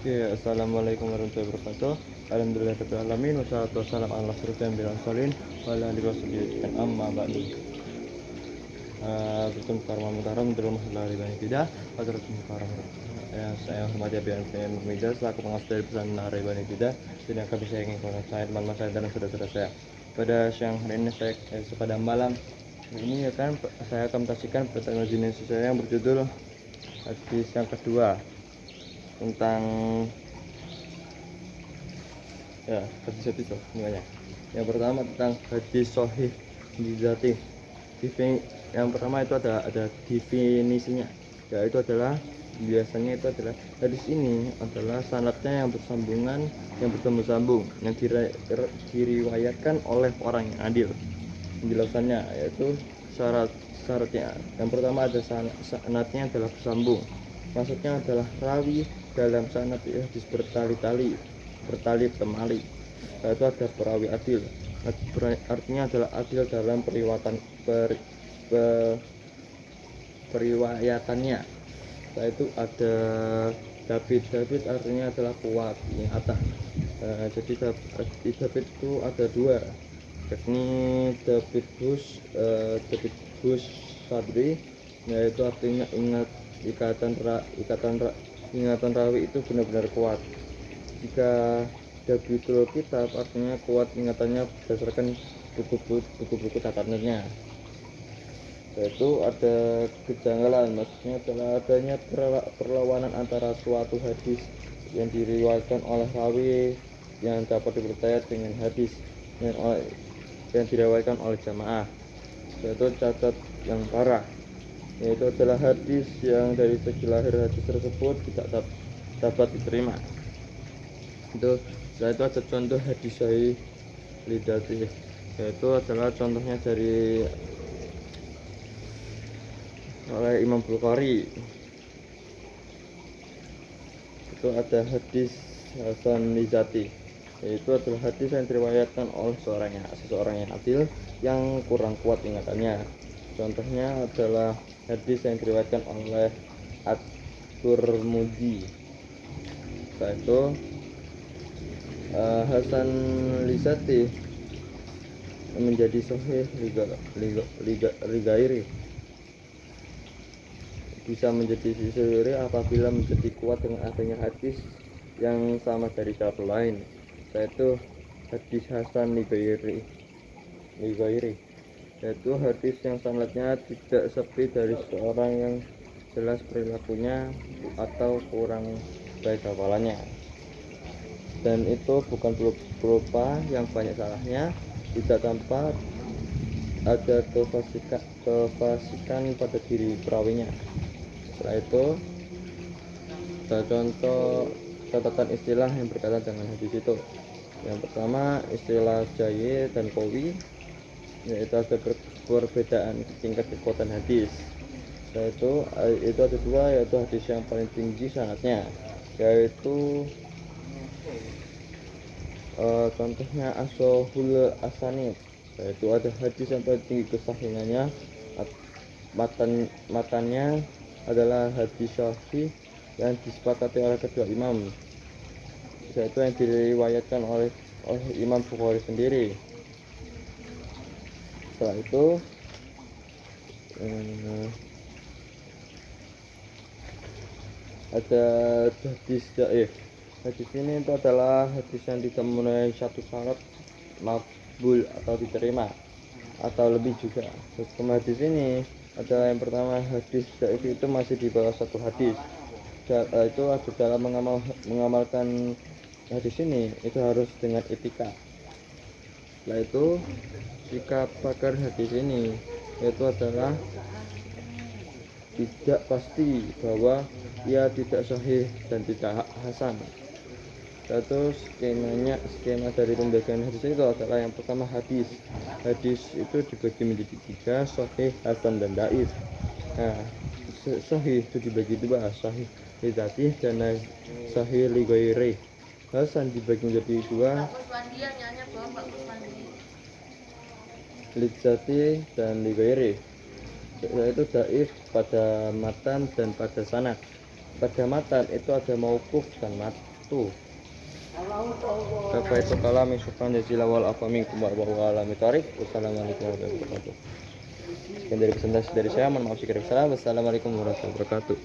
Oke, assalamualaikum warahmatullahi wabarakatuh. Alhamdulillahirabbil alamin wassalatu wassalamu ala asyrofil anbiya'i wal mursalin wa ala alihi washabihi amma ba'du. Bikum karma mutaharam di rumah lari bani bidah hadratul mukarram yang saya hormati Abian Muhammad selaku pengawas dari pesan Nari Bani Bidah dan yang kami sayangi kepada saya teman-teman saya dan saudara-saudara saya. Pada siang hari ini pada malam ini saya akan menyaksikan pertanyaan jenis saya yang berjudul hadis yang kedua tentang hadis semuanya. Yang pertama tentang hadis sahih dzati. Yang pertama itu ada definisinya, yaitu adalah biasanya itu adalah hadis ini adalah sanadnya yang bersambungan, yang bersambung yang diriwayatkan oleh orang yang adil. Penjelasannya yaitu syaratnya. Yang pertama ada sanadnya adalah bersambung. Maksudnya adalah rawi dalam sanad hadis bertali-tali temali. Yaitu ada perawi adil. Artinya adalah adil dalam periwayatannya. Yaitu ada David artinya adalah kuat ingatan. Jadi David itu ada dua, yakni David Hus Sadri, yaitu artinya ingatan rawi itu benar-benar kuat. Jika Dabitul Kitab artinya kuat ingatannya berdasarkan buku-buku catatannya. Yaitu ada kejanggalan, maksudnya adalah adanya perlawanan antara suatu hadis yang diriwayatkan oleh rawi yang dapat dipercaya dengan hadis yang diriwayatkan oleh jamaah. Yaitu cacat yang parah, yaitu adalah hadis yang dari segi lahir hadis tersebut tidak dapat diterima. Setelah itu ada contoh hadis sahih lidati, yaitu adalah contohnya oleh Imam Bukhari. Itu ada hadis hasan lidati, yaitu adalah hadis yang diriwayatkan oleh seseorang yang adil yang kurang kuat ingatannya. Contohnya adalah hadis yang diriwayatkan oleh At-Tirmidzi. Yaitu Hasan Lisati menjadi sahih ligairi, bisa menjadi sahih apabila menjadi kuat dengan adanya hadis yang sama dari jalur lain, yaitu hadis Hasan ligairi, yaitu hadis yang sanadnya tidak sepi dari seorang yang jelas perilakunya atau kurang baik hafalannya, dan itu bukan berupa yang banyak salahnya, tidak tanpa ada kefasikan pada diri perawinya. Setelah itu ada contoh catatan istilah yang berkaitan dengan hadis itu. Yang pertama istilah jayyid dan qawi, yaitu ada perbedaan tingkat kekuatan hadis. Itu ada dua, yaitu hadis yang paling tinggi sanadnya, yaitu contohnya asohul asanid, yaitu ada hadis yang paling tinggi kesahihannya, matannya adalah hadis sahih yang disepakati oleh kedua imam, yaitu yang diriwayatkan oleh Imam Bukhari sendiri. Setelah itu ada hadis dhaif. Hadis ini itu adalah hadis yang tidak memenuhi satu syarat makbul atau diterima atau lebih juga. Hukum hadis ini adalah yang pertama, hadis dhaif itu masih di bawah satu hadis. Itu ada dalam mengamalkan hadis ini itu harus dengan etika. Setelah itu sikap pakar hadis ini itu adalah tidak pasti bahwa ia tidak sahih dan tidak hasan. Satu skema dari pembagian hadis itu adalah yang pertama, hadis itu dibagi menjadi tiga, sahih, hasan, dan dhaif. Sahih itu dibagi dua, sahih lidzati dan sahih lighairi. Hasan dibagi menjadi dua, lidzati dan lighairi, yaitu dhaif pada matan dan pada sanad. Pada matan itu ada mauquf dan wabarakatuh. Kafaitu kalami syukran jazilan wal afa minkum wa alami tarik. Wassalamualaikum warahmatullahi wabarakatuh. Sekian dari presentasi dari saya, mohon maaf jika ada kesalahan. Wassalamualaikum warahmatullahi wabarakatuh.